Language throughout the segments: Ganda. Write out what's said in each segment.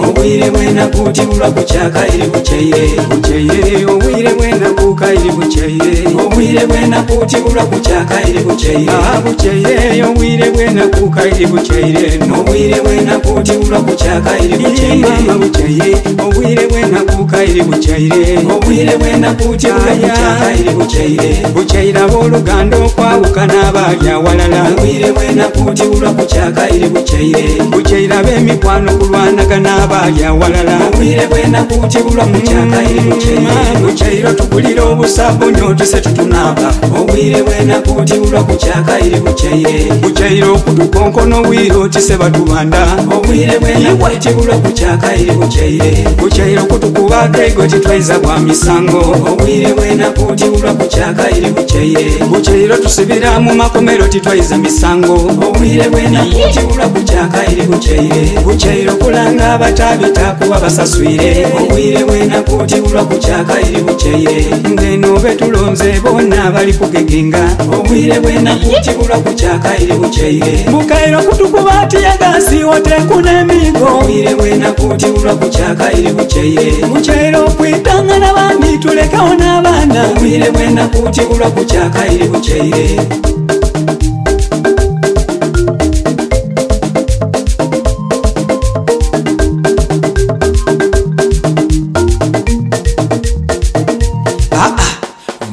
obwire bwenakuti bulwa kukyaka iri bukyeye bukyeye obwire bwenakuka iri bukyeye obwire bwenakuti bulwa kukyaka iri bukyeye bukyeye obwire bwenakuka iri bukyeye obwire bwenakuti bulwa kukyaka iri bukyeye mama bukyeye obwire bwenakuka iri bukyeye obwire bwenakuti bulwa kukyaka iri bukyeye bukyeye abooluganda okwawukana abaali awalala obwire bwenakuti bulwa kukyaka iri bukyeye bukyeye ab'emikwano kulwanagana abaali awalala obwire bwenakuti bulwa kukyaka iri bukyeye bukyeye tugulira obusabuni otuse tutunaaba obwire bwenakuti bulwa kukyaka iri bukyeye bukyeye okutukonkono bwire otise batubanda obwire bwenakuti bulwa kukyaka iri bukyeye bukyeye okutukubako ego titwaiza bwa misango obwire bwenakuti bulwa kukyaka iri bukyeye bukyeye tusibira mu makomero titwaiza misango obwire bwenakuti bulwa kukyaka iri bukyeye bukyeye okulanga abatabita kuba basaswire obwire bwenakuti bulwa kukyaka iri bukyeye ngeno betulonze bonna bali kugegenga obwire bwenakuti bulwa kukyaka iri bukyeye bukyeye okutukuba tiyagasi otekuna emigo obwire bwenakuti bulwa kukyaka iri bukyeye bukyeye okwitanga n'abandi tulekawo n'abaana obwire bwenakuti bulwa kukyaka iri bukyeye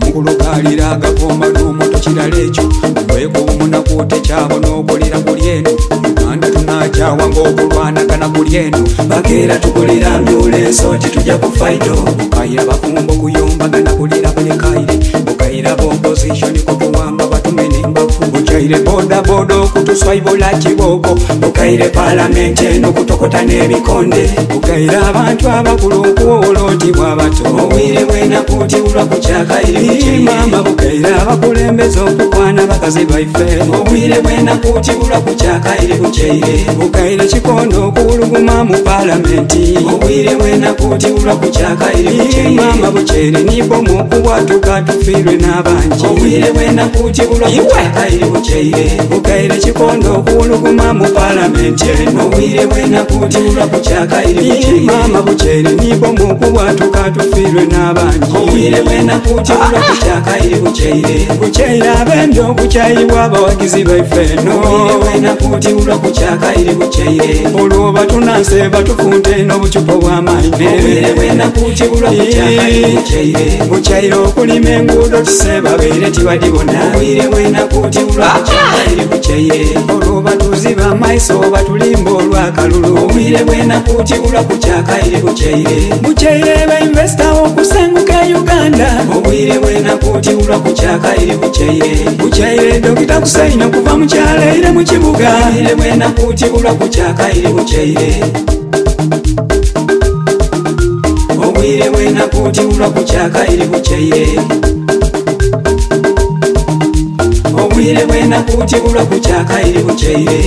omukulukalira agakoma n'omuto kirala ekyo wekuumunaku tekyabona okulira kuli eno uganda tunakyawa ng'okulwanagana kuli eno bakeera tukulira mbyuleso titujja ku faido bukayira bafumba okuyombagana kulira bulekaire bukayira b'opozitioni kutuwamba batumene embafu bukyayire bodaboda okutuswaibula kiboko bukayire palamenti eno kutokota n'ebikonde bukayire abantu abakulu okuwoolootibwa bato obwire bwenakuti bulwa kukyaka iri bukyeye mama bukayire abakulembeza okukwana bakazi baife obwire bwenakuti bulwa kukyaka iri bukyeye bukayire kikondo okuwuluguma mu palamenti obwire bwenakuti bulwa kukyaka iri bukyeye mama bukyeye nibomu okubwatuka tufiirwe n'abangi obwire bwenakuti bulwa kukyaka iri bukyeye bukayire kikondo okuwuluguma mu palamenti eno obwire bwenakuti bulwa kukyaka iri bukyeye mama bukyeye nibomu okubwatuka tufiirwe n'abangi obwire bwenakuti bulwa kukyaka iri bukyeye bukyeye ab'endyo bukyayibwa abawagizi baife eno obwire bwenakuti bulwa kukyaka iri bukyeye olwo batunanse batufunte n'obucupa bw'amaine obwire bwenakuti bulwa kukyaka iri bukyeye bukyayire okulima enguudo tuse babeere tibadibona obwire bwenakuti bulwa kukyaka iri bukyeye olwo batuziba amaiso batulimba olw'akalulu obwire bwenakuti bulwa kukyaka iri bukyeye bukyayire bainvesita okusenguka uganda obwire bwenakuti bulwa kukyaka iri bukyeye bukyayire dokita kusaina kuva mu kyaleire mu kibuga obwire bwenakuti bulwa kukyaka iri bukyeye obwire bwenakuti bulwa kukyaka iri bukyeye obwire bwenakuti bulwa kukyaka iri bukyeye